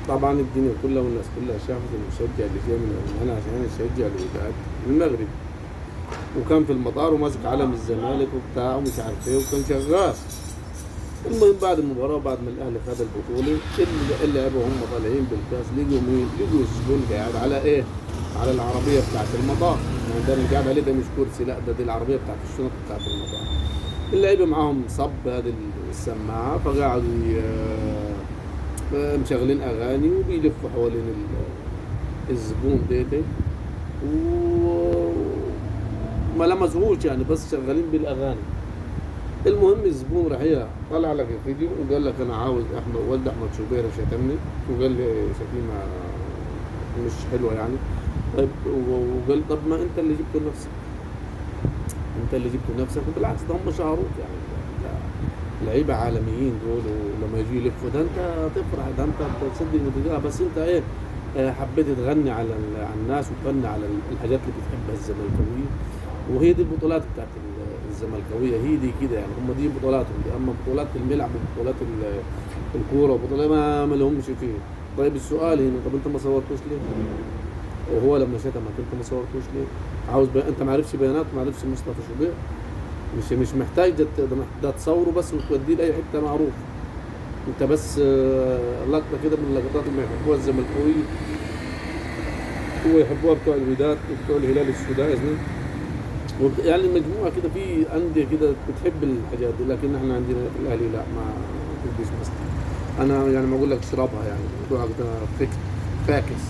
طبعا الدنيا كلها والناس كلها شافت المشجع اللي جاي من هنا عشان يشجع الوداد من المغرب، وكان في المطار وماسك علم الزمالك وبتاع ومش عارف ايه وكان شغال. المهم بعد المباراة بعد ما الأهلي خد البطولة، اللعيبة وهم طالعين بالكاس لقوا مين؟ لقوا الزبون قاعد على إيه؟ على العربية بتاعت المطار. يعني ده اللي قاعد عليه ده مش كرسي، لا ده دي العربية بتاعت الشنط بتاعت المطار. اللعيبة معاهم صب هذه السماعة فقعدوا مشغلين أغاني وبيلفوا حوالين الزبون ديتي، وما لمسوهوش يعني بس شغالين بالأغاني. المهم الزبون راح طلع لك الفيديو وقال لك انا عاوز احمد والد احمد شوبير شتمني وقال لي شتيمه مش حلوه يعني. طيب وقال طب ما انت اللي جبته لنفسك، انت اللي جبته لنفسك، وبالعكس ده هم شهروك يعني. لعيبه عالميين دول، ولما يجوا يلفوا ده انت تفرح، ده انت تسد المنتجات. بس انت ايه حبيت تغني على الناس وتغني على الحاجات اللي بتحبها الزملكاويه، وهي دي البطولات بتاعت الزملكاويه، هي دي كده يعني. هم دي بطولاتهم دي، اما بطولات الملعب وبطولات الكوره وبطولات ما لهمش فيه. طيب السؤال هنا، طب انت ما صورتوش ليه؟ وهو لما شتمك انت ما صورتوش ليه؟ انت ما عرفش بيانات، ما عرفش مصطفى شوبير؟ مش محتاج ده تصوره بس وتوديه لاي حته معروف. انت بس لقطه كده من اللقطات اللي يحبوها الزملكاويه ويحبوها بتوع الوداد وبتوع الهلال السوداني. يعني المجموعة كده في أندية كده بتحب الحاجات دي، لكن احنا عندنا في الأهلي لا ما بتحبش. بس أنا يعني ما أقول لك اشربها يعني، موضوع كده فاكس.